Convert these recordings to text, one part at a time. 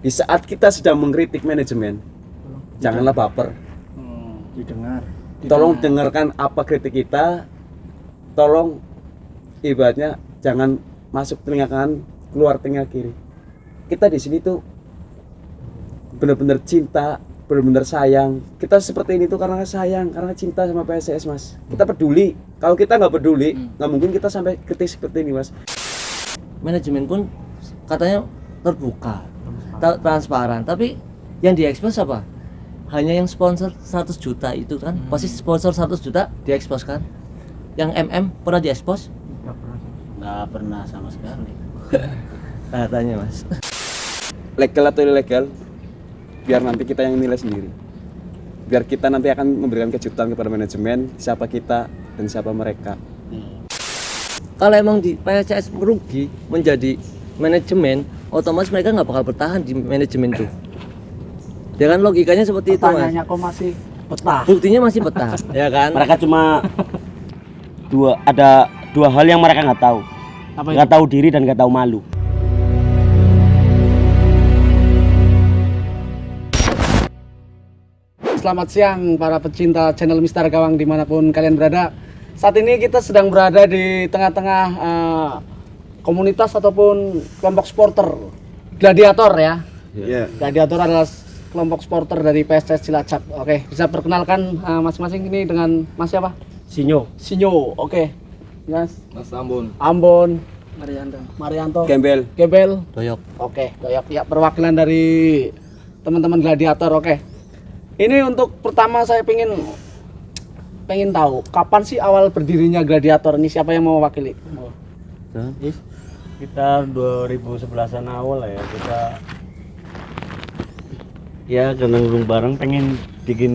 Di saat kita sedang mengkritik manajemen, janganlah baper. Didengar. Tolong dengarkan apa kritik kita. Tolong ibaratnya jangan masuk telinga kanan, keluar telinga kiri. Kita di sini tuh benar-benar cinta, benar-benar sayang. Kita seperti ini tuh karena sayang, karena cinta sama PSIS, Mas. Kita peduli. Kalau kita nggak peduli, nggak mungkin kita sampai kritik seperti ini, Mas. Manajemen pun katanya terbuka, transparan, tapi yang diekspos apa? Hanya yang sponsor 100 juta itu kan, pasti sponsor 100 juta diekspos kan? Yang pernah diekspos? Nggak pernah sama sekali. Katanya Mas. Legal atau ilegal, biar nanti kita yang nilai sendiri. Biar kita nanti akan memberikan kejutan kepada manajemen, siapa kita dan siapa mereka. Kalau emang di PSIS merugi menjadi manajemen, otomatis mereka nggak bakal bertahan di manajemen tuh. Ya kan logikanya seperti itu, Mas. Pertanyaannya kok masih betah. Buktinya masih betah, ya kan? Mereka cuma ada dua hal yang mereka nggak tahu. Apa itu? Nggak tahu diri dan nggak tahu malu. Selamat siang para pecinta channel Mister Gawang dimanapun kalian berada. Saat ini kita sedang berada di tengah-tengah komunitas ataupun kelompok supporter Gladiator ya. Gladiator adalah kelompok supporter dari PSIS Cilacap. Oke, bisa perkenalkan masing-masing ini dengan Mas siapa? Sinyo. Sinyo. Oke. Mas Ambon. Ambon, Gembel. Marianto, Gebel. Doyok. Oke, Doyok ya, perwakilan dari teman-teman Gladiator. Oke. Ini untuk pertama saya pengen tahu kapan sih awal berdirinya Gladiator ini, siapa yang mau mewakili? Sekitar 2011-an awal lah ya, kita ya gandeng bareng pengen bikin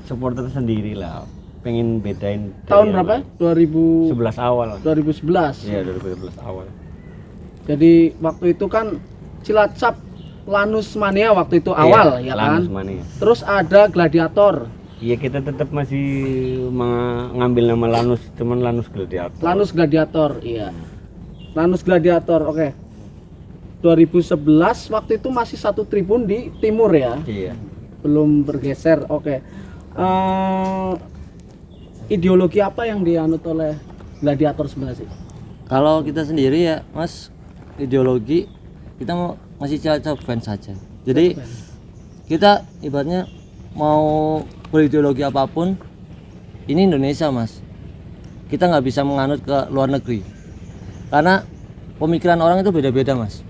supporter sendiri lah, pengen bedain dari Tahun yang berapa? lain. 11 awal. 2011. Iya, 2011 awal. Jadi waktu itu kan Cilacap Lanus Mania waktu itu awal ya kan. Lanus Mania. Terus ada Gladiator. Iya, kita tetap masih mengambil nama Lanus, cuman Lanus Gladiator. Lanus Gladiator, iya. Lanus Gladiator, oke. 2011 waktu itu masih satu tribun di timur ya. Iya. Belum bergeser, oke. Ideologi apa yang dianut oleh Gladiator sebenarnya sih? Kalau kita sendiri ya, Mas, ideologi kita masih Cilacap fans saja. Jadi kita ibaratnya mau berideologi apapun, ini Indonesia, Mas. Kita nggak bisa menganut ke luar negeri, karena pemikiran orang itu beda-beda, Mas.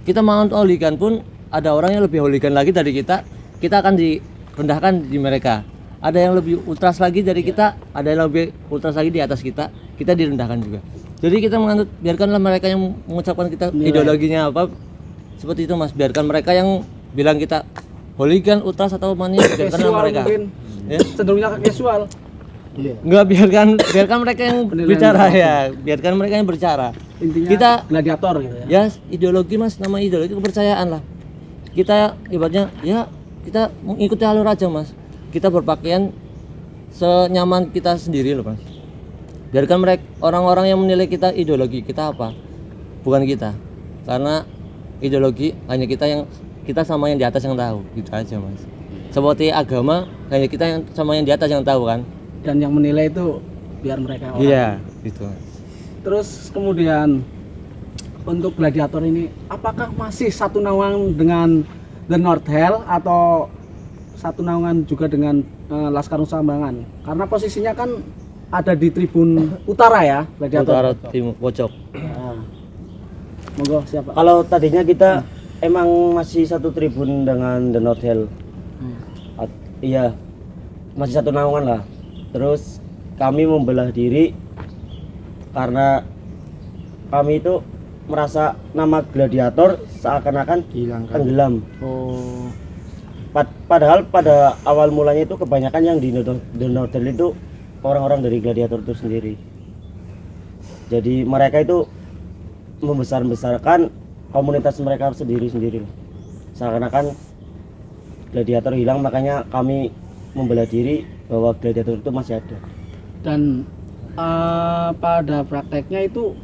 Kita menganut hooligan pun ada orang yang lebih hooligan lagi dari kita akan direndahkan di mereka. Ada yang lebih ultras lagi dari kita, ada yang lebih ultras lagi di atas kita direndahkan juga. Jadi kita menganut, biarkanlah mereka yang mengucapkan kita ideologinya apa, seperti itu, Mas. Biarkan mereka yang bilang kita hooligan, ultras atau mania, biarkanlah mereka. Mungkin Ya. cenderungnya casual. Enggak, biarkan mereka yang bicara ya, biarkan mereka yang berbicara. Intinya Kita Gladiator gitu ya. ya ideologi, Mas, nama ideologi kepercayaan lah. Kita ibaratnya ya kita mengikuti alur aja, Mas. Kita berpakaian senyaman kita sendiri loh, Mas. Biarkan mereka, orang-orang yang menilai kita ideologi kita apa, bukan kita. Karena ideologi hanya kita sama yang di atas yang tahu, gitu aja, Mas. Seperti agama hanya kita yang sama yang di atas yang tahu kan. Dan yang menilai itu biar mereka orang. Iya, gitu, Mas. Terus kemudian untuk Gladiator ini apakah masih satu naungan dengan The North Hell atau satu naungan juga dengan Laskar Nusa Kambangan? Karena posisinya kan ada di tribun utara ya, Gladiator. Utara timur pojok. Nah, monggo siapa? Kalau tadinya kita emang masih satu tribun dengan The North Hell. Iya, masih satu naungan lah. Terus kami membelah diri karena kami itu merasa nama Gladiator seakan-akan tenggelam. Oh, Padahal pada awal mulanya itu kebanyakan yang di The North Hell itu orang-orang dari Gladiator itu sendiri. Jadi mereka itu membesar-besarkan komunitas mereka sendiri-sendiri. Seakan-akan Gladiator hilang, makanya kami membelah diri bahwa Gladiator itu masih ada. dan pada prakteknya itu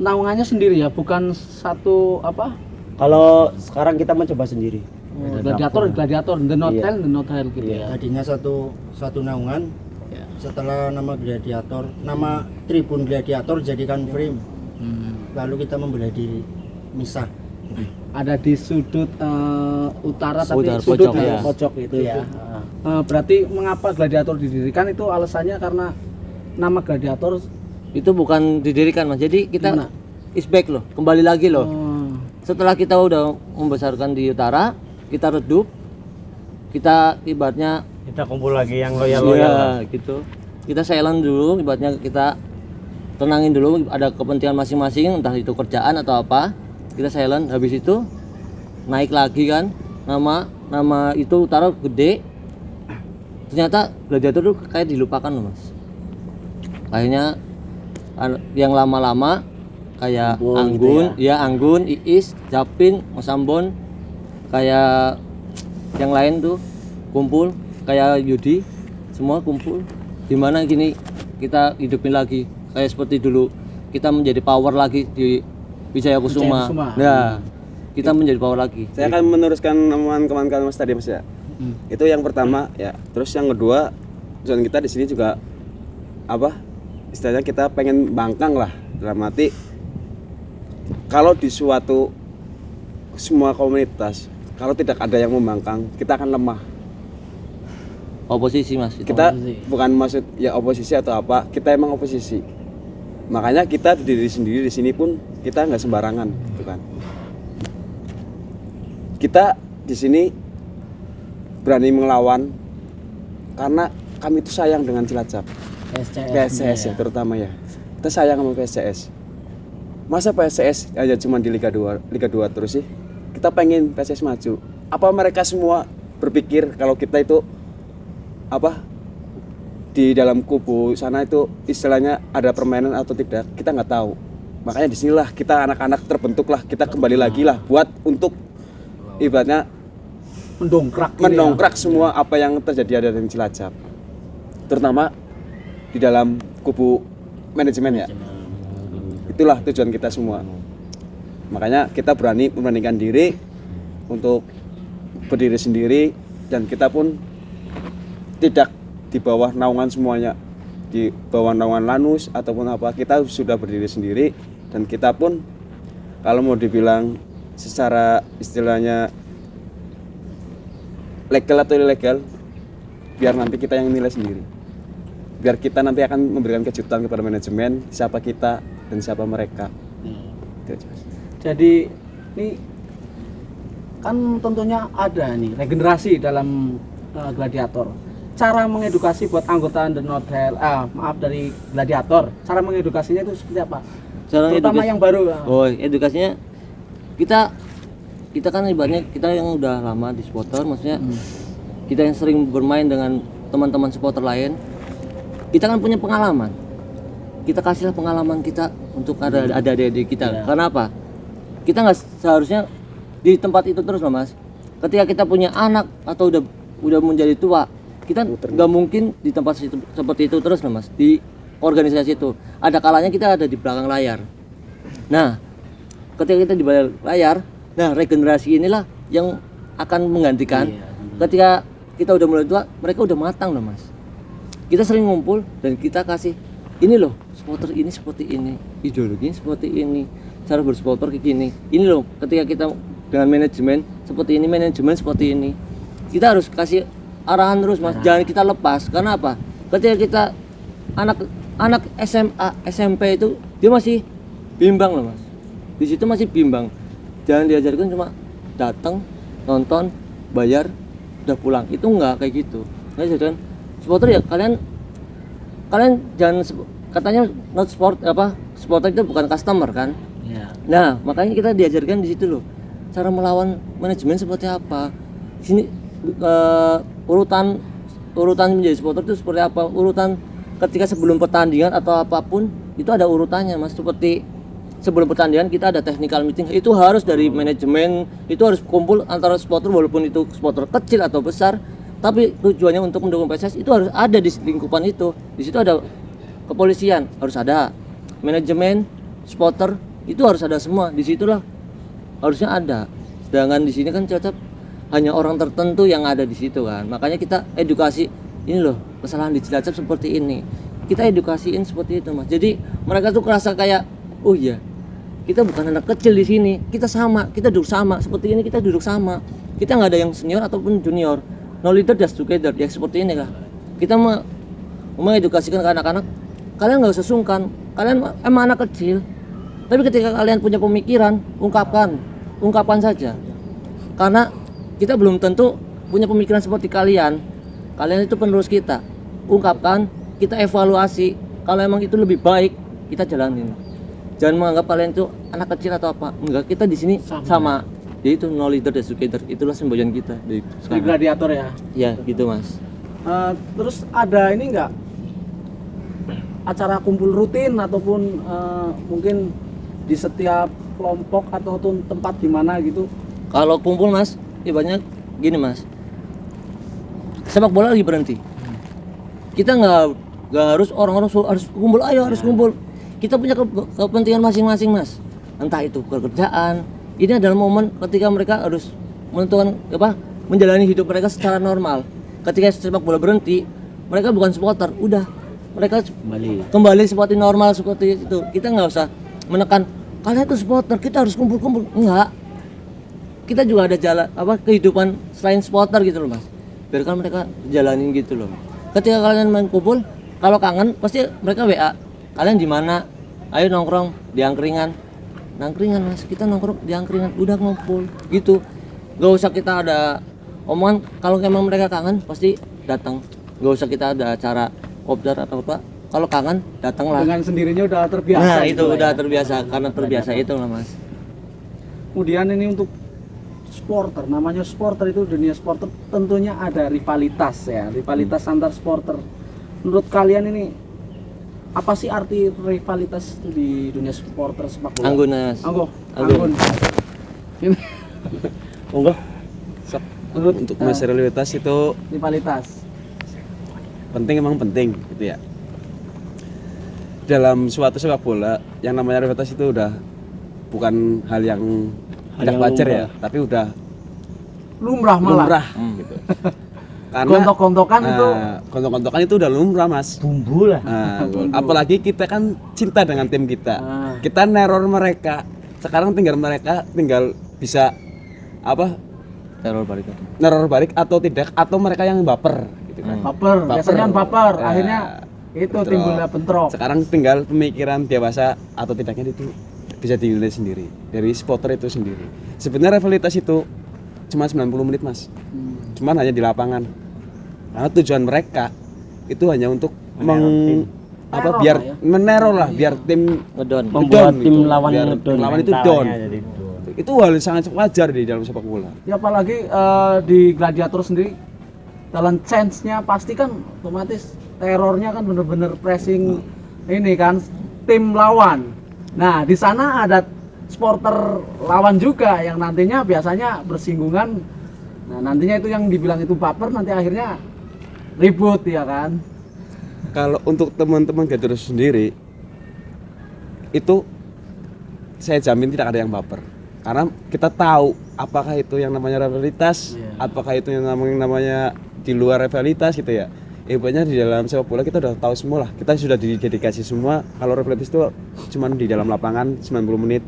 naungannya sendiri ya, bukan satu Kalau sekarang kita mencoba sendiri. Gladiator, the not Iya. hell, the not hell gitu ya. Tadinya satu naungan. Ya. Setelah nama gladiator, nama tribun gladiator jadikan frame. Lalu kita membelah diri, misah. Ada di sudut utara tapi Utara, sudut pojok, ya. pojok itu ya. Berarti mengapa gladiator didirikan itu alasannya karena nama gladiator Itu bukan didirikan Mas. Jadi kita Gimana? is back loh, kembali lagi loh. oh, Setelah kita udah membesarkan di utara, kita redup, kita ibaratnya Kita kumpul lagi yang ya gitu. Kita silent dulu, ibaratnya kita tenangin dulu, ada kepentingan masing-masing, entah itu kerjaan atau apa. Kita silent, habis itu naik lagi kan, nama itu utara gede. Ternyata gladiator tuh kayak dilupakan loh Mas. Kayaknya yang lama-lama kayak Anggun Anggun, gitu ya Anggun, Iis, Japin, Mas Ambon, kayak yang lain tuh kumpul, kayak Yudi, semua kumpul. Gimana gini kita hidupin lagi kayak seperti dulu, kita menjadi power lagi di Wijaya Kusuma. Kusuma. Nah, kita menjadi power lagi. Saya akan meneruskan omongan kawan-kawan Mas tadi Mas ya. Itu yang pertama ya. Terus yang kedua, tujuan kita di sini juga apa? Istilahnya kita pengen bangkang lah, dalam arti kalau di suatu semua komunitas kalau tidak ada yang membangkang, kita akan lemah. Oposisi Mas itu. Kita bukan maksud ya oposisi atau apa, kita emang oposisi. Makanya kita berdiri sendiri di sini pun kita nggak sembarangan, gitu kan. Kita di sini berani melawan karena kami itu sayang dengan Cilacap. PSCS ya terutama ya. Kita sayang sama PSCS. Masa PSCS hanya cuma di Liga 2 terus sih? Kita pengen PSCS maju. Apa mereka semua berpikir kalau kita itu apa? Di dalam kubu sana itu istilahnya ada permainan atau tidak, kita nggak tahu. Makanya disinilah kita anak-anak terbentuklah, kita kembali lagi lah buat untuk ibaratnya mendongkrak semua apa yang terjadi ada di Cilacap, terutama di dalam kubu manajemen ya. Itulah tujuan kita semua. Makanya kita berani membandingkan diri untuk berdiri sendiri, dan kita pun tidak di bawah naungan semuanya, di bawah naungan Lanus ataupun apa. Kita sudah berdiri sendiri, dan kita pun kalau mau dibilang secara istilahnya legal atau ilegal, biar nanti kita yang nilai sendiri, biar kita nanti akan memberikan kejutan kepada manajemen siapa kita dan siapa mereka. Gitu, Mas. Jadi ini kan tentunya ada nih regenerasi dalam gladiator. Cara mengedukasi buat anggota The Not Hell, dari gladiator, cara mengedukasinya itu seperti apa? Cara Terutama edukasi- yang baru. Oh, edukasinya kita kan ibaratnya kita yang udah lama di supporter, maksudnya kita yang sering bermain dengan teman-teman supporter lain, kita kan punya pengalaman. Kita kasihlah pengalaman kita untuk ada adik-adik kita. Karena apa? Kita nggak seharusnya di tempat itu terus loh Mas. Ketika kita punya anak atau udah menjadi tua, kita nggak mungkin di tempat seperti itu terus loh Mas. Di organisasi itu ada kalanya kita ada di belakang layar. Nah, ketika kita di belakang layar, nah regenerasi inilah yang akan menggantikan. Ketika kita udah mulai tua, mereka udah matang loh Mas. Kita sering ngumpul dan kita kasih ini loh, supporter ini seperti ini, ideologinya seperti ini, cara bersupporter kayak gini. Ini loh, ketika kita dengan manajemen seperti ini, manajemen seperti ini. Kita harus kasih arahan terus Mas, jangan kita lepas. Karena apa? Ketika kita anak SMA, SMP itu dia masih bimbang loh Mas. Di situ masih bimbang. Jangan diajarkan cuma datang, nonton, bayar, udah pulang. Itu enggak kayak gitu. Nggak jadi supporter ya kalian jangan katanya not supporter itu bukan customer kan. Nah makanya kita diajarkan di situ loh, cara melawan manajemen seperti apa. Di sini urutan menjadi supporter itu seperti apa, urutan ketika sebelum pertandingan atau apapun itu ada urutannya Mas. Seperti sebelum pertandingan kita ada technical meeting, itu harus dari manajemen, itu harus kumpul antara supporter, walaupun itu supporter kecil atau besar, tapi tujuannya untuk mendukung PSS itu harus ada di lingkupan itu. Di situ ada kepolisian, harus ada manajemen, supporter, itu harus ada semua. Di situlah harusnya ada. Sedangkan di sini kan Cilacap hanya orang tertentu yang ada di situ kan. Makanya kita edukasi, ini loh kesalahan di Cilacap seperti ini. Kita edukasiin seperti itu Mas. Jadi mereka tuh kerasa kayak, oh iya, kita bukan anak kecil di sini. Kita sama, kita duduk sama. Seperti ini kita duduk sama. Kita nggak ada yang senior ataupun junior. No leader just together. Ya seperti ini kah. Kita mengedukasikan ke anak-anak. Kalian nggak usah sungkan. Kalian emang anak kecil. Tapi ketika kalian punya pemikiran, ungkapkan saja. Karena kita belum tentu punya pemikiran seperti kalian. Kalian itu penerus kita. Ungkapkan, kita evaluasi. Kalau emang itu lebih baik, kita jalanin. Jangan menganggap kalian itu anak kecil atau apa. Enggak, kita di sini sama. Jadi itu no leader dan together. Itulah semboyan kita Di Gladiator ya. Ya, gitu Mas. Terus ada ini enggak acara kumpul rutin ataupun mungkin di setiap kelompok atau tempat di mana gitu? Kalau kumpul Mas, ibaratnya gini Mas. Sepak bola lagi berhenti. Kita nggak harus orang-orang harus kumpul, ayo harus kumpul. Kita punya kepentingan masing-masing Mas. Entah itu pekerjaan. Ini adalah momen ketika mereka harus menentukan menjalani hidup mereka secara normal. Ketika sepak bola berhenti, mereka bukan supporter, udah mereka kembali seperti normal seperti itu. Kita nggak usah menekan kalian itu supporter, kita harus kumpul-kumpul. Enggak. Kita juga ada jalan kehidupan selain supporter gitu loh Mas. Biarkan mereka jalanin gitu loh. Ketika kalian main kumpul, kalau kangen pasti mereka WA. Kalian di mana? Ayo nongkrong di angkringan. Nangkringan Mas, kita nongkrong di angkringan, udah ngumpul gitu. Gak usah kita ada omongan, kalau emang mereka kangen pasti datang. Gak usah kita ada acara kopdar atau apa. Kalau kangen datanglah. Dengan sendirinya udah terbiasa. Nah, itu gitu lah udah ya. terbiasa karena terbiasa itu lah Mas. Kemudian ini untuk supporter, namanya supporter itu dunia supporter tentunya ada rivalitas ya, rivalitas antar supporter. Menurut kalian ini apa sih arti rivalitas itu di dunia supporter sepak bola? Anggun Mas. Anggun. Ini Monggo. menurut Untuk masalah rivalitas itu rivalitas. emang penting gitu ya. Dalam suatu sepak bola yang namanya rivalitas itu udah bukan hal yang tidak wajar ya, tapi udah Lumrah malah. lumrah gitu. Karena Gontok-gontokan itu gontok-gontokan itu udah lumrah Mas. Bumbu lah. Apalagi kita kan cinta dengan tim kita. Kita neror mereka. Sekarang mereka tinggal bisa Teror balik. neror balik atau tidak, atau mereka yang baper gitu kan. baper, biasanya kan baper, Nah, akhirnya itu bentrok. timbulnya bentrok. Sekarang tinggal pemikiran dewasa atau tidaknya itu bisa dinilai sendiri dari supporter itu sendiri. Sebenarnya rivalitas itu cuma 90 menit Mas. Cuman hanya di lapangan. Karena tujuan mereka itu hanya untuk Teror biar lah ya. meneror lah, biar tim Ngedon. Membuat down tim gitu. lawan Biar ngedon. lawan itu mentalnya down. jadi down. Itu hal yang sangat wajar di dalam sepak bola. Ya apalagi di Gladiator sendiri dalam chance-nya pasti kan otomatis terornya kan bener-bener pressing ini kan tim lawan. Nah, di sana ada supporter lawan juga yang nantinya biasanya bersinggungan. Nah, nantinya itu yang dibilang itu baper nanti akhirnya ribut ya kan. Kalau untuk teman-teman Gladiator sendiri itu saya jamin tidak ada yang baper. Karena kita tahu apakah itu yang namanya rivalitas, apakah itu yang namanya di luar rivalitas gitu ya. Ibaratnya di dalam sepak bola kita udah tahu semua lah. Kita sudah didedikasi semua. Kalau rivalitas itu cuma di dalam lapangan 90 menit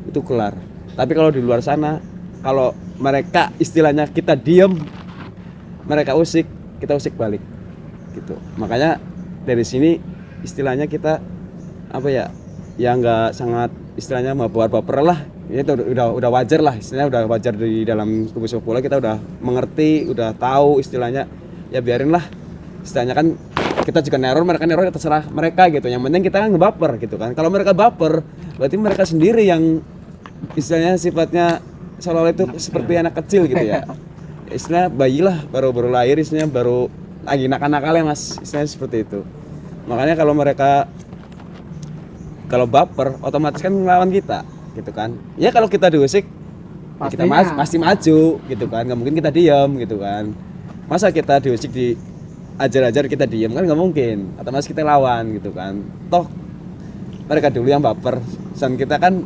itu kelar. Tapi kalau di luar sana, kalau mereka istilahnya kita diem, mereka usik, kita usik balik gitu. Makanya dari sini istilahnya kita ya nggak sangat istilahnya baper lah. Itu udah wajar lah, istilahnya udah wajar di dalam tubuh sepak bola. Kita udah mengerti, udah tahu istilahnya, ya biarin lah. Istilahnya kan kita juga neror, mereka neror, terserah mereka gitu. Yang penting kita kan ngebaper gitu kan. Kalau mereka baper, berarti mereka sendiri yang istilahnya sifatnya seolah-olah itu seperti anak kecil gitu ya. Istilahnya bayi lah, baru lahir, istilahnya baru lagi nakal-nakalnya Mas, istilahnya seperti itu. Makanya kalau mereka baper, otomatis kan melawan kita gitu kan. Ya kalau kita diusik ya kita pasti maju gitu kan, nggak mungkin kita diam gitu kan. Masa kita diusik ajar-ajar kita diam kan nggak mungkin, otomatis kita lawan gitu kan. Toh mereka dulu yang baper dan kita kan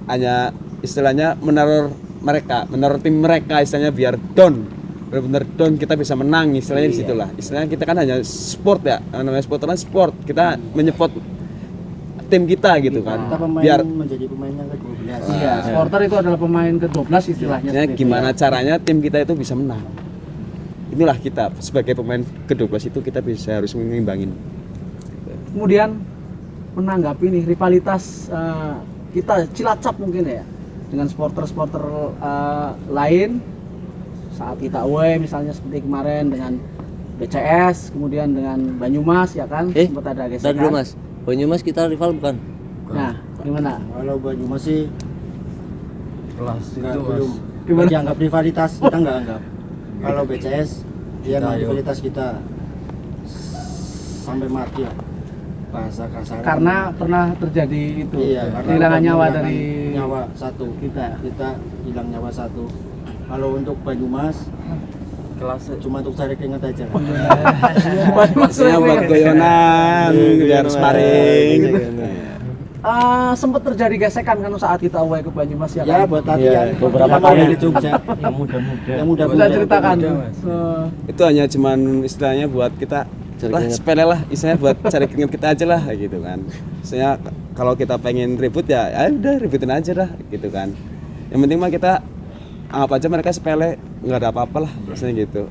hanya istilahnya meneror mereka, menurut tim mereka istilahnya biar down, benar-benar down kita bisa menang istilahnya di situlah. Istilahnya kita kan hanya sport ya, namanya sport kan sport, kita menyupport tim kita gitu kan. Kita pemain Biar menjadi pemain yang ke-12. Iya, supporter itu adalah pemain ke-12 istilahnya. ya, seperti itu gimana ya. caranya tim kita itu bisa menang. Inilah kita sebagai pemain ke-12 itu kita bisa harus mengimbangin. Kemudian menanggapi nih rivalitas kita Cilacap mungkin ya dengan supporter-supporter lain saat kita away misalnya seperti kemarin dengan BCS, kemudian dengan Banyumas ya kan, sempat ada Bentar gesekan. dulu Mas, Banyumas kita rival bukan? Nah, gimana? Kalau Banyumas sih Kelas nggak, itu belum Gimana? dianggap rivalitas, kita nggak anggap. Kalau BCS dia nggak rivalitas kita sampai mati ya, bahasa kasar. Karena pernah terjadi itu karena kehilangan nyawa kehilangan dari nyawa satu, kita. hilang nyawa satu. Kalau untuk Banyumas kelas cuma untuk cari keringat aja. Banyumas Maksudnya buat goyonan, biar sparring. sempat terjadi gesekan kan saat kita away ke Banyumas ya Ya kan? buat latihan beberapa Yang kali. dari Jogja, yang muda-muda. yang Bisa muda-muda. ceritakan. Itu hanya cuman istilahnya buat kita Cari lah keringat. sepele lah, istilahnya buat cari keringat kita aja lah gitu kan. Istilahnya kalau kita pengen ribut ya udah ributin aja dah gitu kan. Yang penting mah kita anggap aja mereka sepele, nggak ada apa-apa lah istilahnya gitu.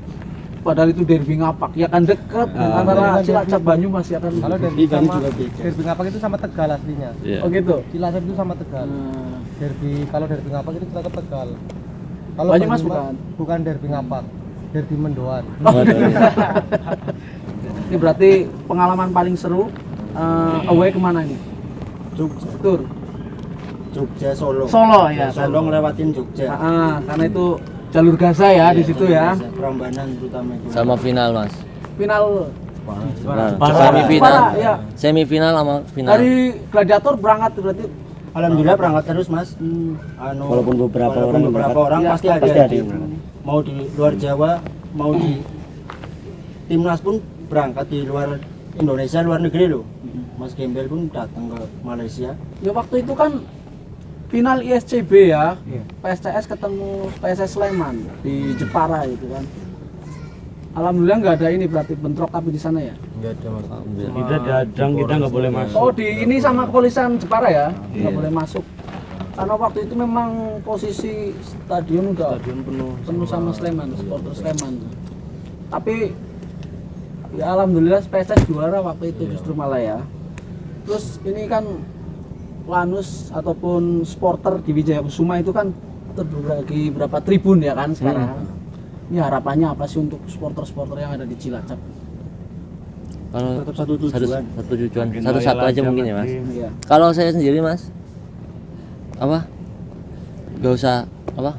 Padahal itu derby ngapak ya kan dekat antara Cilacap Banyumas ya kan. Kalau derby sama derby ngapak itu sama Tegal aslinya. Oh gitu. Cilacap itu sama Tegal. Derby kalau derby ngapak itu kita ke Tegal. Kalau Banyumas bukan derby ngapak, derby Mendoan. Ini berarti pengalaman paling seru away kemana nih? Jogja, Tur. Jogja Solo. Solo ya. Solo ngelewatin Jogja. Karena itu jalur Gaza ya di situ ya. Prambanan terutama itu. Sama final Mas. Final Semifinal. Jepara, ya. Semifinal sama final. Dari Gladiator berangkat berarti. Alhamdulillah berangkat terus Mas. Walaupun beberapa orang yang berangkat. orang Ya, pasti ada. pasti ada yang berangkat. Mau di luar Jawa, mau di timnas pun berangkat di luar Indonesia, luar negeri loh. Mas Gembel pun datang ke Malaysia. Ya waktu itu kan final ISCB ya. PSCS ketemu PSS Sleman di Jepara itu kan. Alhamdulillah nggak ada ini berarti bentrok tapi di sana ya. Enggak ada Mas. Kita dadang, kita nggak boleh masuk. Oh di ini sama kepolisian Jepara ya, nggak boleh masuk. Karena waktu itu memang posisi stadion udah penuh sama Sleman, supporter Sleman. Tapi ya alhamdulillah PSS juara waktu itu justru malah ya. Terus ini kan Lanus ataupun supporter di Wijaya Kusuma itu kan terbagi berapa tribun ya kan sekarang. Ini harapannya apa sih untuk supporter-supporter yang ada di Cilacap? Kalau Tetap satu tujuan. satu tujuan, satu-satu aja mungkin ya Mas. Iya. Kalau saya sendiri Mas, apa? Gak usah apa?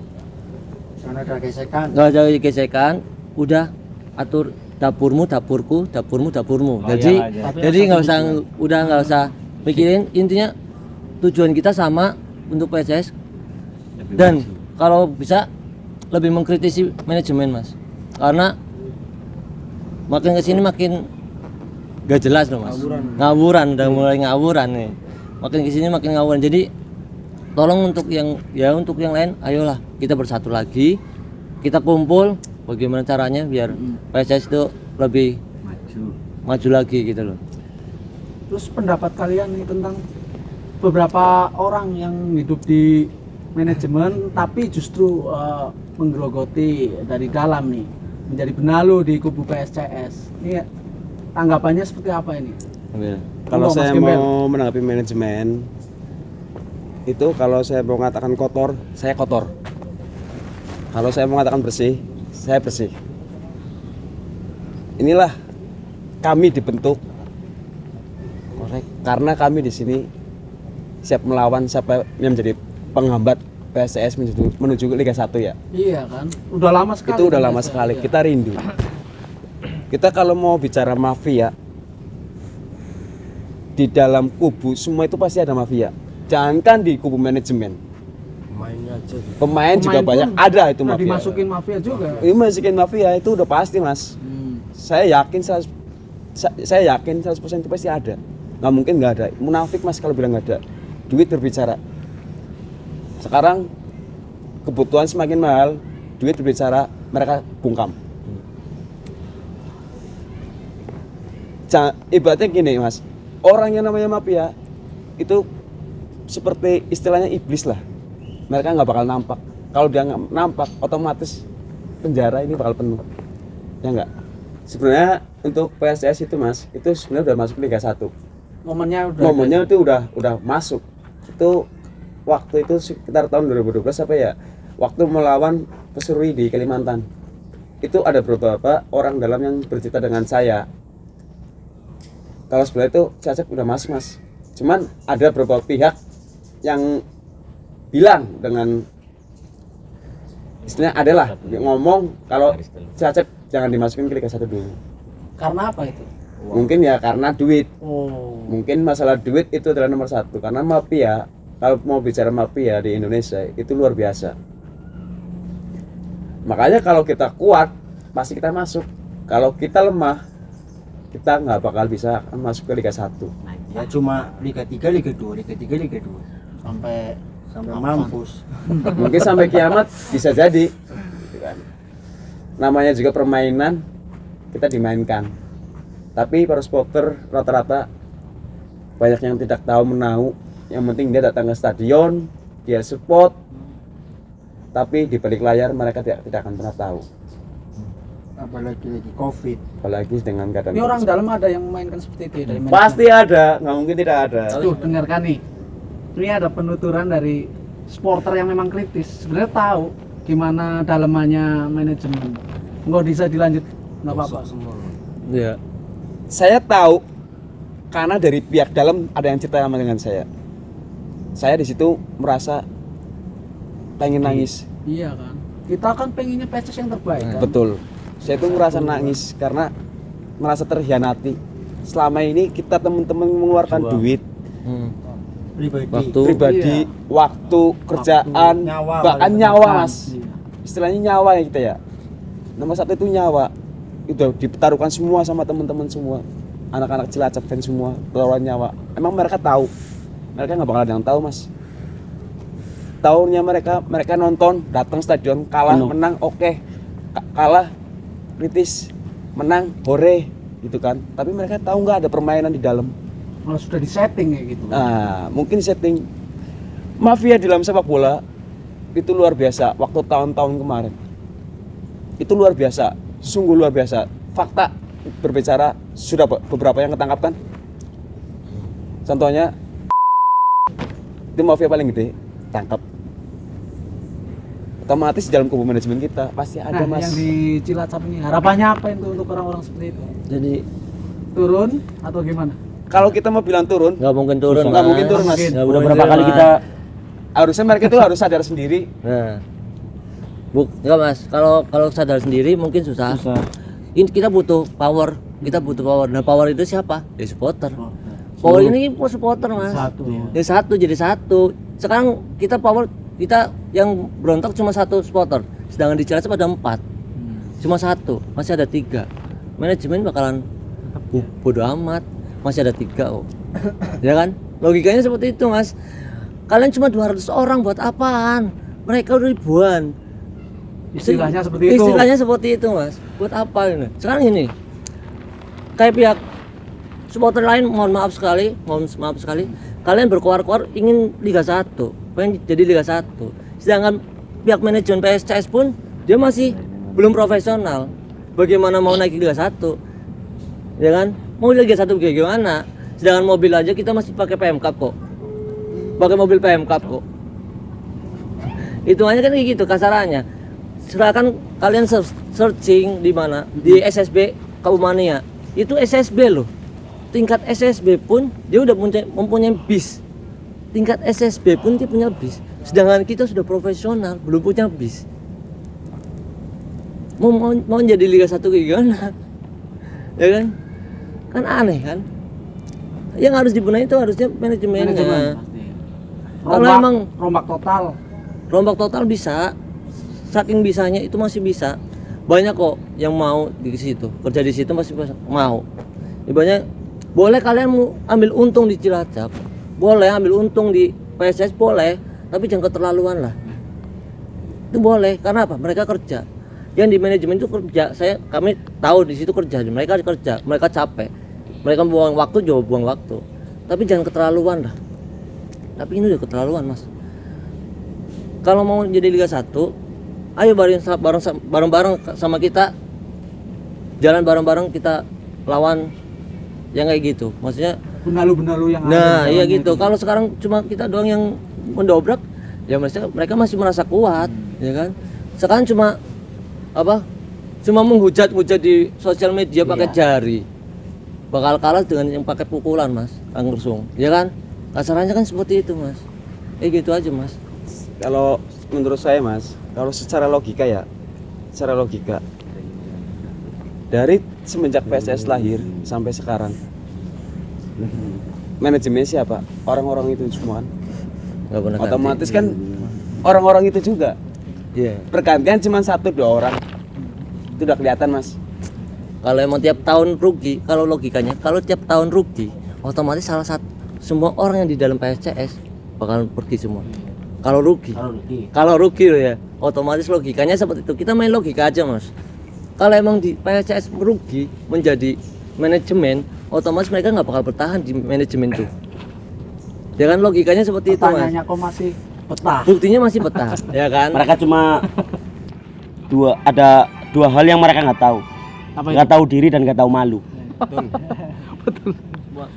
Karena ada gesekan. Gak ada gesekan, udah atur dapurmu dapurku, dapurmu dapurmu. Jadi nggak usah udah nggak usah mikirin, intinya tujuan kita sama untuk PSS dan kalau bisa lebih mengkritisi manajemen Mas, karena makin kesini makin gak jelas loh Mas, ngawuran udah mulai ngawuran nih, makin kesini makin ngawuran. Jadi tolong untuk yang lain, ayolah kita bersatu lagi, kita kumpul bagaimana caranya biar PSS itu lebih maju lagi gitu loh. Terus pendapat kalian nih tentang beberapa orang yang hidup di manajemen tapi justru menggerogoti dari dalam nih, menjadi benalu di kubu PSCS. Ini tanggapannya seperti apa ini? Kalau Mas saya Gembel. mau menanggapi manajemen itu, kalau saya mau mengatakan kotor, saya kotor. Kalau saya mau mengatakan bersih, saya bersih. Inilah kami dibentuk karena kami di sini siap melawan siapa yang menjadi penghambat PSIS menuju Liga 1 ya. Iya kan, udah lama sekali. Itu udah kan lama PSIS, sekali, ya. kita rindu. Kita kalau mau bicara mafia, di dalam kubu semua itu pasti ada mafia. Jangankan di kubu manajemen, Mainnya aja. pemain juga Pemain banyak pun ada itu udah mafia. dimasukin mafia juga. Ini masukin mafia itu udah pasti Mas. Saya yakin 100% itu pasti ada. Nggak mungkin nggak ada. Munafik Mas kalau bilang nggak ada. Duit berbicara. Sekarang kebutuhan semakin mahal, duit berbicara, mereka bungkam. Ibaratnya gini mas, orang yang namanya mafia itu seperti istilahnya iblis lah. Mereka nggak bakal nampak. Kalau dia nggak nampak, otomatis penjara ini bakal penuh. Ya nggak? Sebenarnya untuk PSS itu mas, itu sebenarnya udah masuk Liga 1. Momennya itu udah masuk. Itu waktu itu sekitar tahun 2012 apa ya? Waktu melawan Pesurui di Kalimantan. Itu ada beberapa orang dalam yang bercerita dengan saya. Kalau sebenarnya itu Cacep udah masuk mas. Cuman ada beberapa pihak yang bilang dengan istilahnya adalah ngomong kalau Cacep jangan dimasukin ke Liga 1 dulu. Karena apa itu? Mungkin ya karena duit. Oh. Mungkin masalah duit itu adalah nomor satu. Karena mafia, kalau mau bicara mafia di Indonesia itu luar biasa. Makanya kalau kita kuat pasti kita masuk. Kalau kita lemah kita nggak bakal bisa masuk ke Liga 1. Ya cuma Liga 3, Liga 2, Liga 3, Liga 2 Sampai sampai mampus. Mungkin sampai kiamat bisa jadi gitu kan. Namanya juga permainan, kita dimainkan. Tapi para supporter rata-rata banyak yang tidak tahu menahu. Yang penting dia datang ke stadion, dia support, tapi di balik layar mereka tidak akan pernah tahu. Apalagi lagi Covid. Apalagi dengan keadaan ini orang dalam ada yang memainkan seperti itu ya, dari manajemen? pasti ada, nggak mungkin tidak ada. Tuh, dengarkan nih. Ini ada penuturan dari supporter yang memang kritis. Sebenarnya tahu gimana dalamannya manajemen. Nggak bisa dilanjut, nggak apa-apa. Iya. Saya tahu karena dari pihak dalam ada yang cerita sama dengan saya. Saya di situ merasa pengen nangis. Iya kan. Kita kan pengennya PSS yang terbaik kan. Betul. Saya tuh merasa nangis karena merasa terhianati. Selama ini kita teman-teman mengeluarkan duit, pribadi, waktu, kerjaan, nyawa, bahkan paling nyawa penting. mas. Istilahnya nyawa ya kita ya. Nomor satu itu nyawa. Itu dipertaruhkan semua sama teman-teman semua. Anak-anak Cilacap fans semua taruhan nyawa. Emang mereka tahu? Mereka nggak bakal ada yang tahu mas. Tahunnya mereka nonton, datang stadion, kalah, menang, oke. Kalah, kritis, menang, hore, gitu kan. Tapi mereka tahu nggak ada permainan di dalam. Malah sudah disetting ya gitu. Nah, mungkin setting mafia di dalam sepak bola itu luar biasa. Waktu tahun-tahun kemarin itu luar biasa, sungguh luar biasa. Fakta berbicara sudah beberapa yang ketangkap kan. Contohnya itu mafia paling gede, tangkap. Otomatis di dalam kubu manajemen kita pasti ada mas. Yang di Cilacap ini harapannya apa itu untuk orang-orang seperti itu? Jadi Turun atau gimana? Kalau kita mau bilang turun, nggak mungkin turun. nggak mungkin turun mas. Nggak Udah mungkin berapa turun, kali Mas. kita Harusnya mereka itu harus sadar sendiri. Nah, enggak mas. Kalau sadar sendiri mungkin susah. Ini kita butuh power. Nah power itu siapa? Dari supporter. Power ini supporter mas. Satu ya. Dari satu jadi satu. Sekarang kita power kita yang berontak cuma satu supporter. Sedangkan di Cilacap ada 4. Cuma satu, masih ada 3. Manajemen bakalan bodo amat. Masih ada 3 oh. Ya kan? Logikanya seperti itu mas. Kalian cuma 200 orang buat apaan? Mereka udah ribuan. Istilahnya seperti itu. Istilahnya seperti itu mas. Buat apa ini? Sekarang ini kayak pihak supporter lain mohon maaf sekali, kalian berkoar-koar ingin Liga 1, pengen jadi Liga 1. Sedangkan pihak manajemen PSCS pun dia masih belum profesional. Bagaimana mau naik Liga 1? Ya kan? Mau Liga 1 kayak gimana? Sedangkan mobil aja kita masih pakai PMK kok. Pakai mobil PMK kok. Hitungannya kan kayak gitu kasarannya. Silakan kalian searching di mana? Di SSB Kaumania. Itu SSB loh. Tingkat SSB pun dia udah mempunyai bis. Tingkat SSB pun dia punya bis. Sedangkan kita sudah profesional, belum punya bis. Mau jadi Liga 1 kayak gimana? Ya kan? Kan aneh kan? Yang harus dibenahi itu harusnya manajemennya. Kalau emang rombak total bisa, saking bisanya itu masih bisa. Banyak kok yang mau di situ, kerja di situ masih mau. Ibaratnya boleh kalian mau ambil untung di Cilacap, boleh ambil untung di PSS boleh, tapi jangan keterlaluan lah. Itu boleh, karena apa? Mereka kerja. Yang di manajemen itu kerja. Kami tahu di situ kerja, mereka kerja, mereka capek. Mereka buang waktu, jauh buang waktu. Tapi jangan keterlaluan lah. Tapi ini udah keterlaluan, Mas. Kalau mau jadi Liga 1, ayo bareng-bareng sama kita. Jalan bareng-bareng kita lawan yang kayak gitu. Maksudnya Benalu-benalu yang nah, ada iya dalamnya gitu. itu. Kalau sekarang cuma kita doang yang mendobrak, ya mereka masih merasa kuat, ya kan? Sekarang cuma apa? Cuma menghujat-hujat di sosial media pakai jari. Bakal kalah dengan yang pakai pukulan, Mas. Langsung, ya kan? Kasarannya kan seperti itu, Mas. Gitu aja, Mas. Kalau menurut saya, Mas, kalau secara logika ya, secara logika dari semenjak PSS lahir sampai sekarang, manajemen siapa? Orang-orang itu semua. Nggak pernah Otomatis kan orang-orang itu juga. Iya. Pergantian cuma 1-2 orang. Itu udah kelihatan, Mas. Kalau emang tiap tahun rugi, kalau logikanya, kalau tiap tahun rugi, otomatis salah satu semua orang yang di dalam PSCS bakal pergi semua. Kalau rugi, kalau rugi loh ya, otomatis logikanya seperti itu. Kita main logika aja, Mas. Kalau emang di PSCS merugi menjadi manajemen, otomatis mereka nggak bakal bertahan di manajemen itu. Ya kan logikanya seperti itu, Mas. Pertanyaannya kok masih petah. Buktinya masih betah, ya kan? Mereka cuma ada dua hal yang mereka nggak tahu. Apa Nggak tahu diri dan nggak tahu malu.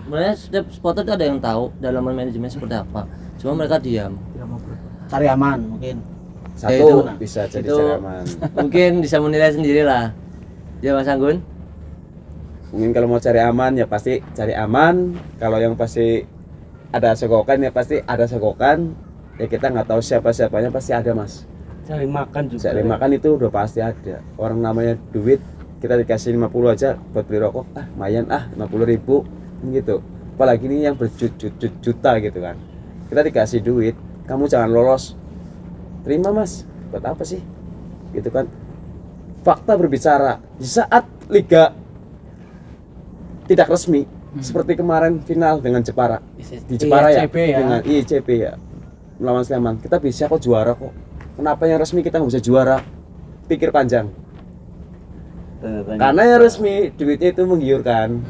Sebenarnya setiap supporter itu ada yang tahu dalam manajemen seperti apa. Cuma mereka diam. Cari aman mungkin. Satu itu, bisa jadi itu caraman. mungkin bisa menilai sendiri lah. Ya Mas Anggun? Mungkin kalau mau cari aman ya pasti cari aman. Kalau yang pasti ada segokan ya pasti ada segokan. Ya kita nggak tahu siapa-siapanya pasti ada, Mas. Cari makan juga. Cari makan itu udah pasti ada. Orang namanya duit kita dikasih 50 aja buat beli rokok, lumayan 50.000 gitu. Apalagi ini yang berjuta gitu kan. Kita dikasih duit, kamu jangan lolos. Terima, Mas. Buat apa sih? Gitu kan. Fakta berbicara. Di saat liga tidak resmi seperti kemarin final dengan Jepara. Di Jepara ya, ICP ya. dengan ICP ya. Melawan Sleman. Kita bisa kok juara kok. Kenapa yang resmi kita nggak bisa juara? Pikir panjang. Karena yang resmi duitnya itu menggiurkan.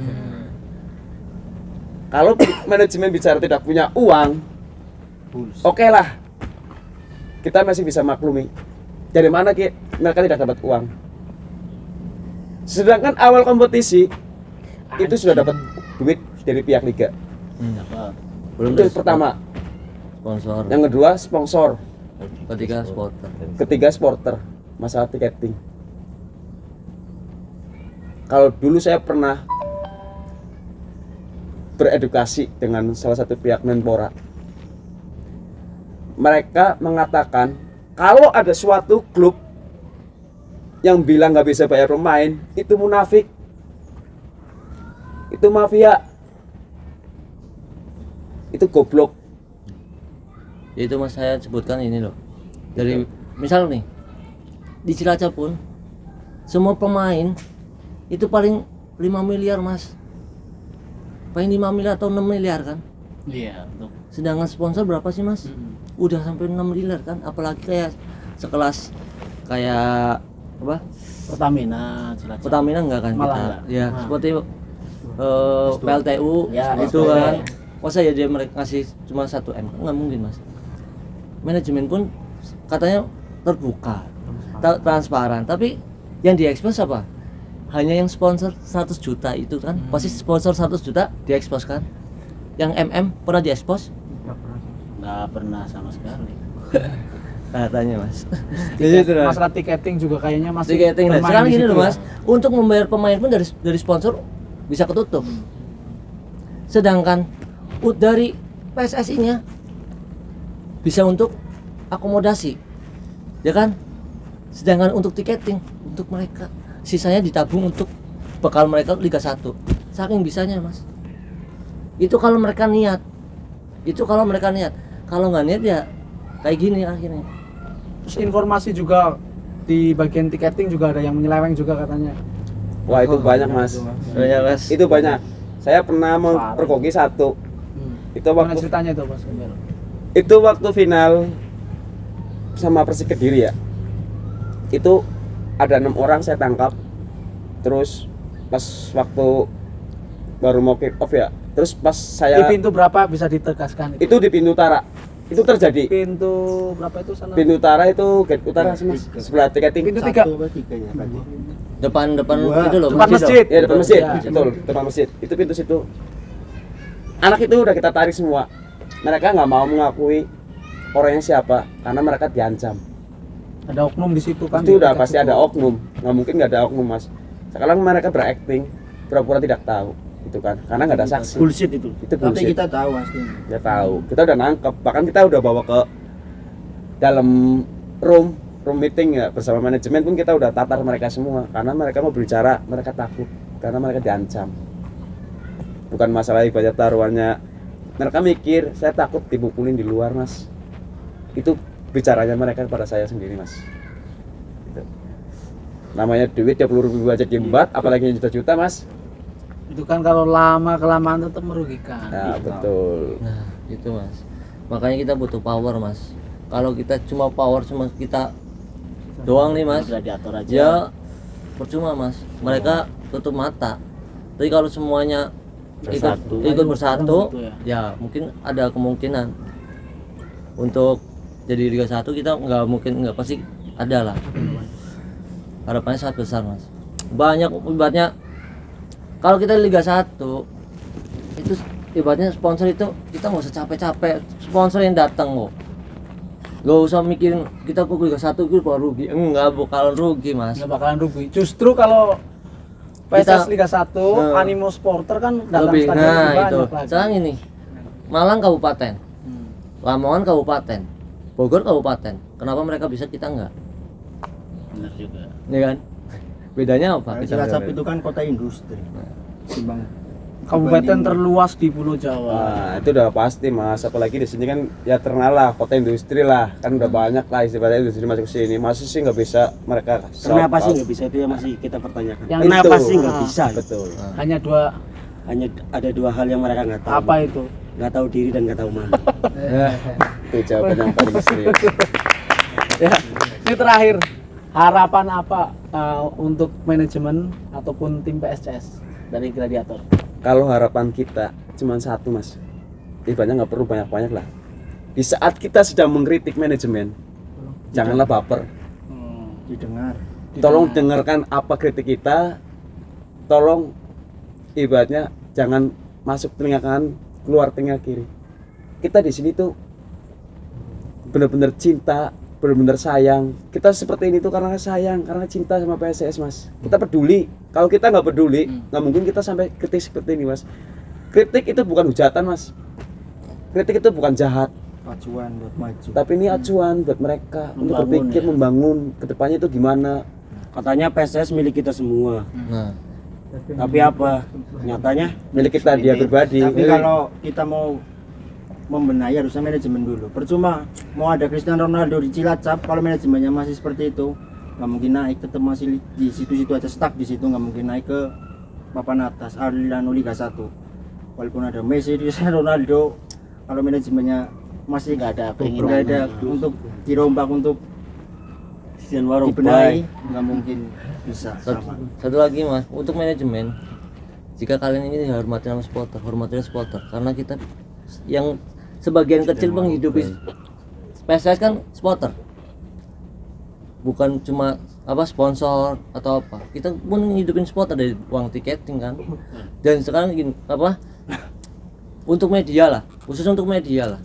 Kalau manajemen bicara tidak punya uang, oke lah, kita masih bisa maklumi. Dari mana mereka tidak dapat uang? Sedangkan awal kompetisi itu sudah dapat duit dari pihak liga. Belum Itu dari pertama. sponsor. Yang kedua sponsor. Ketiga supporter. Ketiga supporter. Masalah tiketing. Kalau dulu saya pernah beredukasi dengan salah satu pihak Menpora. Mereka mengatakan kalau ada suatu klub yang bilang nggak bisa bayar pemain, itu munafik, itu mafia, itu goblok. Ya itu Mas saya sebutkan ini loh. Dari misal nih di Cilacap pun semua pemain itu paling 5 miliar, Mas. Paling 5 miliar atau 6 miliar kan? Iya, betul. Sedangkan sponsor berapa sih, Mas? Udah sampai 6 miliar kan? Apalagi kayak sekelas kayak apa? Pertamina, Cilacap. Pertamina enggak kan Malah kita? enggak. Ya, Nah. seperti PLTU Ya, itu SPP. kan. Masa ya dia mereka ngasih cuma 1 M? Enggak mungkin, Mas. Manajemen pun katanya terbuka, transparan, tapi yang diekspos apa? Hanya yang sponsor 100 juta itu kan. Pasti sponsor 100 juta diekspos kan? Yang MM pernah diekspos? Nggak pernah sama sekali. Katanya, Mas. Masalah tiketing juga kayaknya masih Tiketing lah. bermain Sekarang di gini situ loh, ya. Mas. Untuk membayar pemain pun dari sponsor bisa ketutup. Sedangkan dari PSSI-nya bisa untuk akomodasi. Ya kan? Sedangkan untuk tiketing untuk mereka sisanya ditabung untuk bekal mereka Liga 1. Saking bisanya, Mas. Itu kalau mereka niat. Kalau nggak niat ya kayak gini akhirnya. Terus informasi juga di bagian tiketing juga ada yang menyeleweng juga katanya. Wah itu banyak, Mas. Banyak, Mas. Itu banyak. Saya pernah memperkoki satu. Itu Gimana waktu ceritanya itu, Mas Gembel? itu waktu final sama Persik Kediri ya. itu ada 6 orang saya tangkap. Terus pas waktu baru mau kick off ya, terus pas Di saya pintu berapa bisa ditegaskan itu di pintu utara itu terjadi. Pintu berapa itu sana? Pintu utara itu gate utara sih mas, sebelah tiketing. Pintu 3. 1 apa 3 ya tadi. Depan Dua. itu loh. Depan masjid. Ya depan masjid, Ya. betul, depan masjid. Itu pintu situ. Anak itu udah kita tarik semua. Mereka nggak mau mengakui orangnya siapa karena mereka diancam. Ada oknum di situ kan. Itu udah pasti ada oknum, nggak mungkin nggak ada oknum mas. Sekarang mereka berakting, pura-pura tidak tahu, itu kan, karena nggak ada saksi. Bullshit itu. Itu Tapi bullshit. kita tahu pasti. Ya tahu, kita udah nangkep, bahkan kita udah bawa ke dalam room meeting ya bersama manajemen pun kita udah tatar mereka semua karena mereka mau berbicara, mereka takut karena mereka diancam. Bukan masalah ibadah taruhannya, mereka mikir saya takut dipukulin di luar mas. Itu bicaranya mereka kepada saya sendiri mas. Gitu. Namanya duit 20.000 aja diembat, apalagi yang juta-juta mas. Itu kan kalau lama kelamaan tetap merugikan. Ya betul. Nah, itu mas. Makanya kita butuh power mas. Kalau kita cuma power cuma kita doang nih mas, Gladiator aja. ya percuma mas. Mereka tutup mata. Tapi kalau semuanya Bersatu. ikut bersatu, Betul, ya mungkin ada kemungkinan untuk jadi Liga 1 kita nggak pasti ada lah. Harapannya sangat besar mas. Banyak ibaratnya kalau kita Liga 1 itu ibaratnya sponsor itu kita nggak usah capek-capek, sponsor yang datang kok. Gak usah mikirin kita kok Liga 1 itu bakal rugi. Enggak bakalan rugi mas. Nggak bakalan rugi. Justru kalau PSS Kita- Liga 1, animo supporter kan datang Lebih. stadion Nah lebih itu. banyak lagi. Sekarang ini Malang kabupaten, Hmm. Lamongan kabupaten, Bogor kabupaten. Kenapa mereka bisa kita enggak? Benar juga. Iya kan? Bedanya apa? Kita Cilacap itu kan kota industri. Timbang Kabupaten terluas di Pulau Jawa. Nah, itu udah pasti mas, apalagi di sini kan ya terkenal lah, kota industri lah, kan udah banyak lah istilahnya industri masuk ke sini. Masih sih nggak bisa mereka. Kenapa shout sih out. nggak bisa itu ya masih kita pertanyakan. Yang Kenapa itu. sih nggak bisa? Betul. Hanya dua, Hanya ada 2 hal yang mereka nggak tahu. apa itu? Nggak tahu diri dan nggak tahu malu. Itu jawaban yang paling serius. Ya, ini terakhir, harapan apa untuk manajemen ataupun tim PSCS dari Gladiator? Kalau harapan kita cuma satu mas, ibaratnya nggak perlu banyak-banyak lah. Di saat kita sedang mengkritik manajemen, janganlah baper. didengar. Tolong dengarkan apa kritik kita. Tolong ibaratnya jangan masuk telinga kanan, keluar telinga kiri. Kita di sini tuh benar-benar cinta, benar-benar sayang. Kita seperti ini tuh karena sayang, karena cinta sama PSS mas. Kita peduli. Kalau kita nggak peduli, nggak mungkin kita sampai kritik seperti ini mas. Kritik itu bukan hujatan mas. Kritik itu bukan jahat, Acuan buat maju. tapi ini acuan buat mereka untuk Membangun, berpikir ya. membangun kedepannya itu gimana. Katanya PSS milik kita semua. Nah, Tapi apa? Nyatanya Milik kita dia pribadi. Tapi kalau kita mau membenahi harusnya manajemen dulu. Percuma mau ada Cristiano Ronaldo di Cilacap kalau manajemennya masih seperti itu, nggak mungkin naik, tetap masih di situ-situ aja, stuck di situ, nggak mungkin naik ke papan atas aliran Liga 1. Walaupun ada Messi, Cristiano Ronaldo, kalau manajemennya masih Nggak ada nggak ada untuk dirombak, untuk Cristiano Ronaldo. dibenahi, nggak mungkin bisa sama. satu lagi mas, untuk manajemen, jika kalian ini dihormati sama supporter, hormatilah supporter, karena kita yang sebagian kecil menghidupi PSS kan supporter, bukan cuma apa sponsor atau apa. Kita pun ngidupin supporter dari uang tiketing kan. Dan sekarang gini, apa untuk media lah, khusus untuk media lah.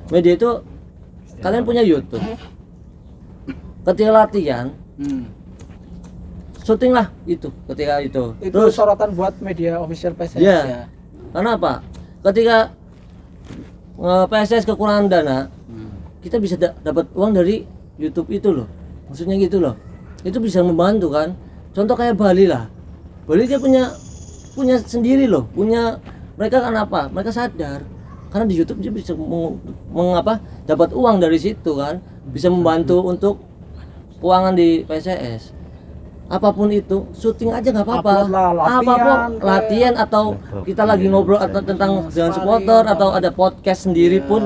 Media itu kalian punya YouTube, ketika latihan syuting lah itu, ketika itu Itu sorotan buat media official PSS ya. ya. Karena apa? Ketika PSS kekurangan dana, kita bisa dapat uang dari YouTube itu loh. Maksudnya gitu loh. Itu bisa membantu kan. Contoh kayak Bali lah. Bali dia punya sendiri loh. Mereka kan apa? Mereka sadar. Karena di YouTube dia bisa mengapa dapat uang dari situ kan. Bisa membantu untuk keuangan di PSS. Apapun itu, syuting aja nggak apa-apa. Upload lah, latihan, Apapun latihan atau kita lagi ngobrol atau tentang dengan supporter atau ada podcast sendiri pun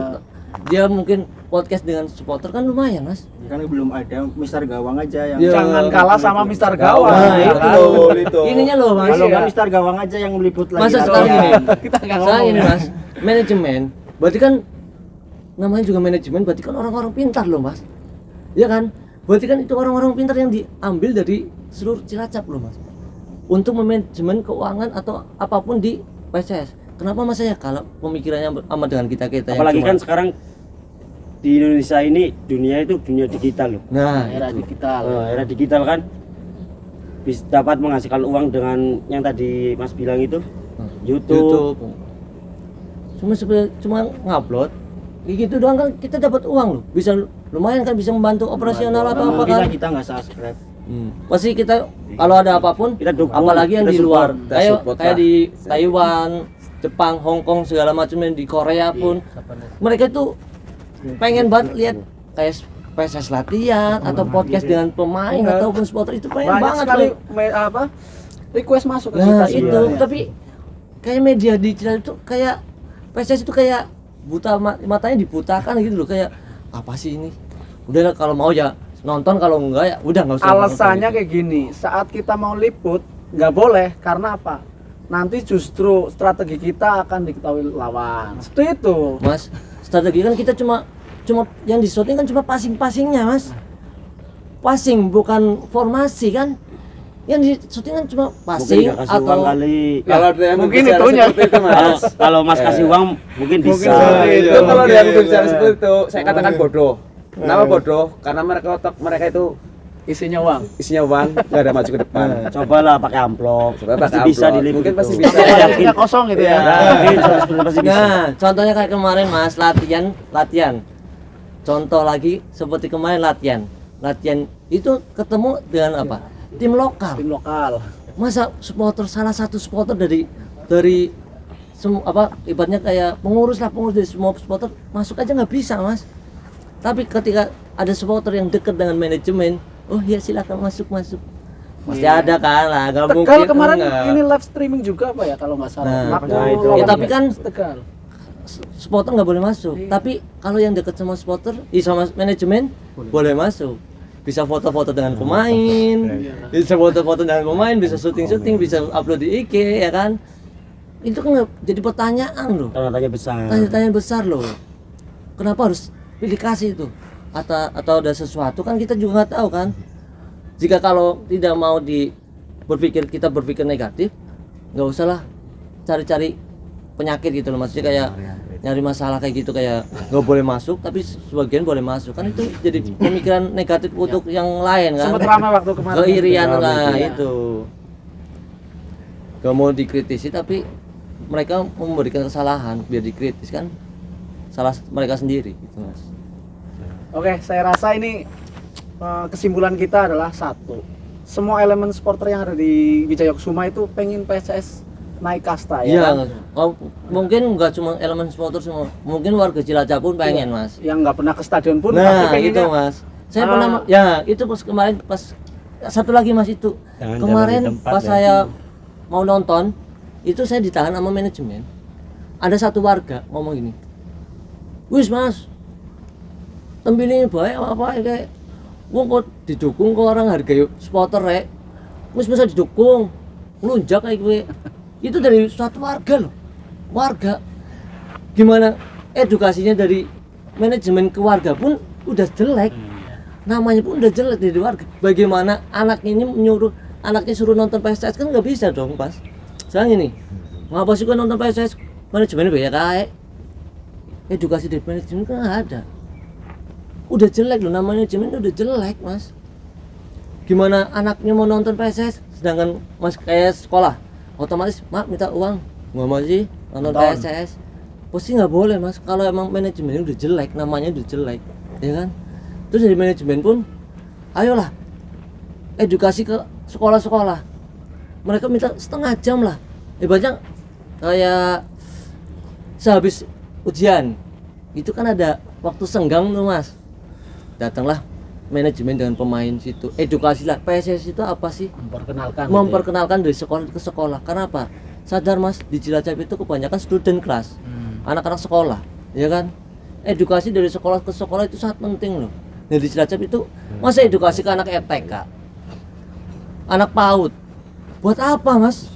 dia mungkin podcast dengan supporter kan lumayan mas. Kan belum ada Mister Gawang aja yang Ya. Jangan kalah sama Mister Gawang. Nah, ya itu kan? loh. itu. Ininya loh mas. kalau Iya. nggak Mister Gawang aja yang meliput lagi. Masa Atau- sekarang gini, Kita nggak sekarang ngomong ini ya. mas, manajemen, berarti kan namanya juga manajemen, berarti kan orang-orang pintar loh mas, ya kan? Berarti kan itu orang-orang pintar yang diambil dari seluruh Cilacap loh mas, untuk manajemen keuangan atau apapun di PSS. Kenapa mas saya kalah pemikirannya sama dengan kita yang Apalagi cuma- kan sekarang di Indonesia ini dunia itu dunia digital loh. nah Era itu. digital. Era digital kan bisa dapat menghasilkan uang dengan yang tadi Mas bilang itu YouTube. Cuma ngupload kayak gitu doang kan kita dapat uang loh, bisa lumayan kan, bisa membantu operasional atau apa Mungkin kan. kita nggak subscribe. Pasti kita kalau ada apapun, Kita dukung, apalagi yang kita di luar, support, kita kayak support kayak lah. di Taiwan, Jepang, Hong Kong segala macam, yang di Korea pun mereka tuh pengen banget lihat kayak PSS latihan atau podcast dengan pemain ataupun supporter, itu pengen Banyak banget sekali loh. request masuk ke Nah kita itu, sebenarnya. tapi kayak media digital itu kayak PSS itu kayak buta, matanya dibutakan gitu loh, kayak apa sih ini? Udah lah, kalau mau ya nonton, kalau enggak ya udah nggak usah. Alasannya nonton. kayak gini, saat kita mau liput nggak boleh, karena apa? Nanti justru strategi kita akan diketahui lawan. Seperti itu. Mas, strategi kan kita cuma yang di shooting kan cuma passing-passingnya mas, passing bukan formasi kan, yang di shooting kan cuma Mungkin passing nggak kasih uang atau kali. Kalau ada yang mungkin berbicara itunya. seperti itu Kalau mas. kalau Mas kasih uang mungkin bisa. seperti Itu itu. kalau ada yang berbicara seperti itu, saya katakan bodoh. Kenapa bodoh? Karena mereka itu Isinya uang. isinya uang, nggak ada maju ke depan. Cobalah pakai amplop. Coba Pasti pakai bisa amplop. diliput. Mungkin pasti itu. bisa. Isinya kosong gitu ya. Mungkin 100% pasti bisa. nah contohnya kayak kemarin mas, latihan contoh lagi seperti kemarin latihan itu ketemu dengan apa, tim lokal. Tim lokal. Masa supporter, salah satu supporter dari semua apa ibaratnya kayak pengurus dari semua supporter masuk aja nggak bisa mas, tapi ketika ada supporter yang dekat dengan manajemen, oh ya silakan masuk pasti ada kan lah, nggak mungkin Tegal kemarin enggak. ini live streaming juga apa ya kalau nggak salah. Nah, Waktu nah itu. lawan Ya, tapi kan Tegal. supporter nggak boleh masuk, tapi kalau yang dekat sama supporter, sama manajemen boleh masuk, bisa foto-foto dengan pemain, bisa foto-foto dengan pemain, bisa syuting-syuting, bisa upload di IG ya kan. Itu kan jadi pertanyaan loh, Tanya-tanya besar. tanya-tanya besar loh, kenapa harus pilih kasih itu, atau ada sesuatu kan kita juga nggak tahu kan. Jika kalau tidak mau kita berpikir negatif, nggak usah lah cari-cari penyakit gitu loh, maksudnya kayak nyari masalah kayak gitu, kayak nggak boleh masuk tapi sebagian boleh masuk, kan itu jadi pemikiran negatif untuk yang lain kan. Sempat ramai waktu kemarin. Keirian lah Iya. itu, gak mau dikritisi tapi mereka memberikan kesalahan biar dikritis, kan salah mereka sendiri gitu mas. Oke, saya rasa ini kesimpulan kita adalah satu. Semua elemen supporter yang ada di Wijayakusuma itu pengen PSS naik kasta ya. Iya, kan? mungkin nggak cuma elemen supporter semua, mungkin warga Cilacap pun pengen mas. Yang nggak pernah ke stadion pun pasti Nah pengennya. itu mas, saya Ah. pernah ya itu pas kemarin, pas satu lagi mas itu Jangan kemarin jalan di tempat pas ya. saya mau nonton itu saya ditahan sama manajemen. Ada satu warga ngomong gini, wis mas, tampilin baik apa kayak wong kok didukung kok orang harga supporter rek, wis bisa didukung ngelunjak kayak gue. Itu dari suatu warga loh, warga. Gimana edukasinya dari manajemen ke warga pun udah jelek, namanya pun udah jelek dari warga. Bagaimana anak ini anaknya suruh nonton PSS, kan nggak bisa dong pas. Sekarang ini ngapa sih kan nonton PSS, manajemennya banyak kayak edukasi dari manajemen kan nggak ada, udah jelek loh, namanya manajemen udah jelek mas. Gimana anaknya mau nonton PSS sedangkan mas kayak sekolah otomatis mak minta uang, nggak mau sih nonton PSS, pasti nggak boleh mas. Kalau emang manajemennya udah jelek, namanya udah jelek ya kan. Terus dari manajemen pun ayolah edukasi ke sekolah-sekolah, mereka minta setengah jam lah, ibaratnya kayak sehabis ujian itu kan ada waktu senggang tuh mas, datanglah manajemen dengan pemain situ, edukasi lah PSS itu apa sih, memperkenalkan dari sekolah ke sekolah. Karena apa? Sadar mas, di Cilacap itu kebanyakan student class, anak-anak sekolah ya kan. edukasi dari sekolah ke sekolah itu sangat penting loh. Nah, di Cilacap itu masa edukasi ke anak TK, anak PAUD, buat apa mas?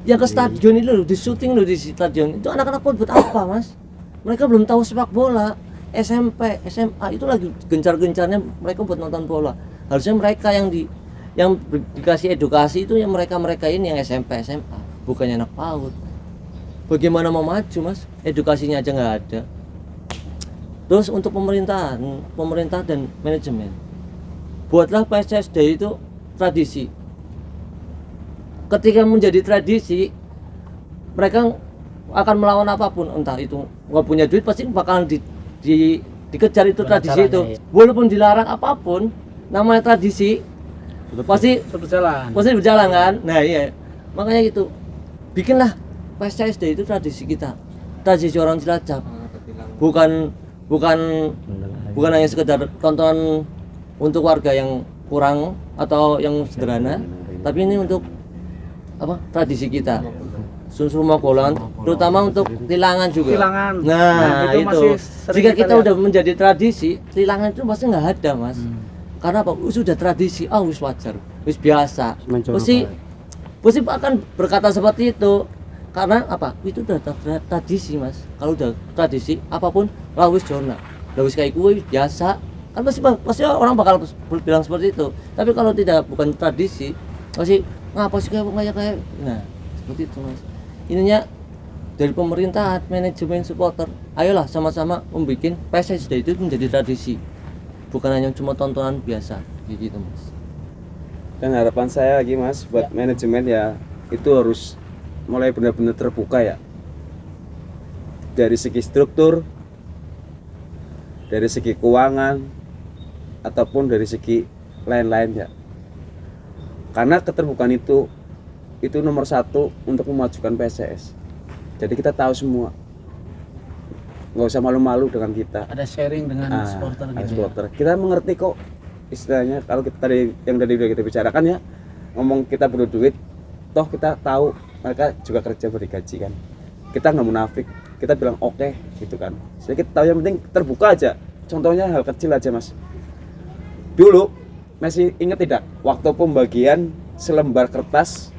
Yang ke stadion itu loh, di syuting loh di stadion itu anak-anak PAUD buat apa mas? Mereka belum tahu sepak bola. SMP, SMA itu lagi gencar-gencarnya mereka buat nonton bola. Harusnya mereka yang dikasih edukasi itu yang mereka ini yang SMP, SMA, bukannya anak PAUD. Bagaimana mau maju mas? Edukasinya aja nggak ada. Terus untuk pemerintah dan manajemen, buatlah PSSD itu tradisi. Ketika menjadi tradisi, mereka akan melawan apapun, entah itu nggak punya duit pasti bakalan dikejar itu tradisi itu. Walaupun dilarang apapun, namanya tradisi pasti berjalan kan. Nah iya, makanya gitu, bikinlah PSSD itu tradisi kita, tradisi orang Cilacap, bukan hanya sekedar tontonan untuk warga yang kurang atau yang sederhana, tapi ini untuk apa, tradisi kita. Rumah Golongan, terutama untuk tilangan juga. Nah itu jika kita udah menjadi tradisi, tilangan itu pasti nggak ada mas. Karena apa? Sudah tradisi, wis wajar, wis biasa. Pasti akan berkata seperti itu. Karena apa? Itu udah tradisi mas. Kalau udah tradisi, apapun wis jona, wis kayak gue biasa. Kan pasti orang bakal bilang seperti itu. Tapi kalau bukan tradisi, pasti ngapa sih kayak nah seperti itu mas. Ininya dari pemerintah, manajemen, supporter, ayolah sama-sama membuat PSSD itu menjadi tradisi, bukan hanya cuma tontonan biasa gitu mas. Dan harapan saya lagi mas buat manajemen ya, itu harus mulai benar-benar terbuka ya, dari segi struktur, dari segi keuangan, ataupun dari segi lain-lain ya. Karena keterbukaan itu nomor satu untuk memajukan PSS. Jadi kita tahu semua, nggak usah malu-malu dengan kita. Ada sharing dengan supporter ada gitu. supporter. Kita mengerti kok istilahnya, kalau kita tadi udah kita bicarakan ya, ngomong kita perlu duit, toh kita tahu mereka juga kerja bergaji kan. Kita nggak munafik, kita bilang oke gitu kan. Jadi kita tahu, yang penting terbuka aja. Contohnya hal kecil aja mas. Dulu masih ingat tidak waktu pembagian selembar kertas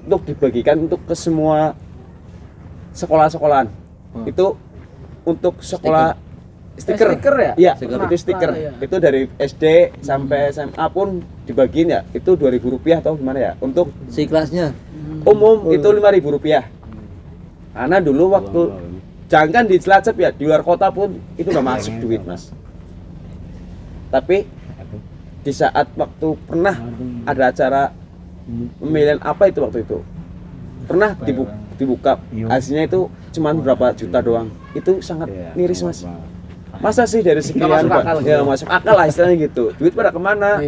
untuk dibagikan untuk ke semua sekolah-sekolahan. Itu untuk sekolah stiker ya? Iya, itu stiker. Itu dari SD sampai SMA pun dibagiin ya. Itu Rp2.000 atau gimana ya? Untuk Seikhlasnya. Umum itu Rp5.000. Karena dulu waktu jangan di Cilacap ya, di luar kota pun itu nggak masuk duit mas. Tapi di saat waktu pernah ada acara pemilihan apa itu waktu itu, pernah dibuka hasilnya itu cuma berapa juta doang. Itu sangat miris mas. Masa sih dari sekian masuk akal lah istilahnya gitu, duit pada kemana?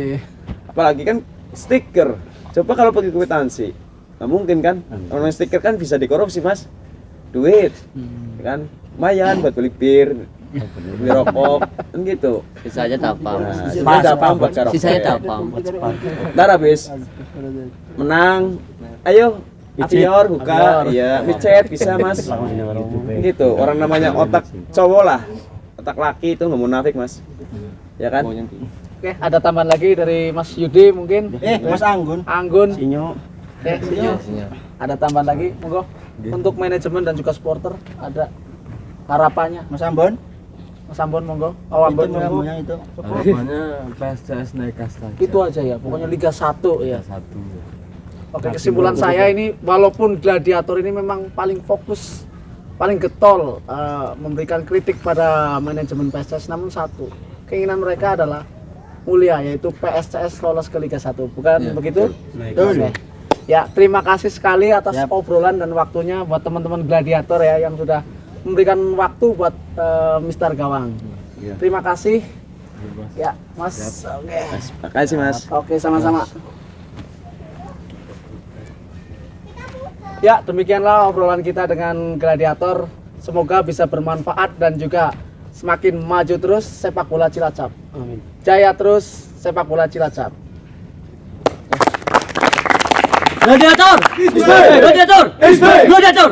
Apalagi kan stiker. Coba kalau pakai kwitansi, nggak mungkin kan. Orang stiker kan bisa dikorupsi mas, duit kan lumayan buat beli bir, beli rokok kan gitu. Sisanya tapam. Sisanya tapam. Ntar habis menang, ayo Avior buka, iya micet bisa mas, gitu. Orang namanya otak cowok lah, otak laki itu nggak munafik mas, ya kan? Oke, ada tambahan lagi dari Mas Yudi mungkin? Mas Anggun. Sinyo. Ada tambahan lagi, monggo. Untuk manajemen dan juga supporter ada harapannya. Mas Ambon. Mas Ambon monggo. Ambon monggo. Itu. Harapannya PSS naik kasta. Itu aja ya, pokoknya Liga 1 ya. Oke, kesimpulan saya ini, walaupun Gladiator ini memang paling fokus, paling getol memberikan kritik pada manajemen PSS, namun satu, keinginan mereka adalah mulia, yaitu PSS lolos ke Liga 1, bukan begitu? Oke. Ya, terima kasih sekali atas obrolan dan waktunya buat teman-teman Gladiator ya yang sudah memberikan waktu buat Mister Gawang. Terima kasih. Ya, Mas. Oke. Terima kasih mas. Oke, sama-sama. Ya, demikianlah obrolan kita dengan Gladiator. Semoga bisa bermanfaat dan juga semakin maju terus sepak bola Cilacap. Amin. Jaya terus sepak bola Cilacap. Gladiator! Gladiator! Gladiator!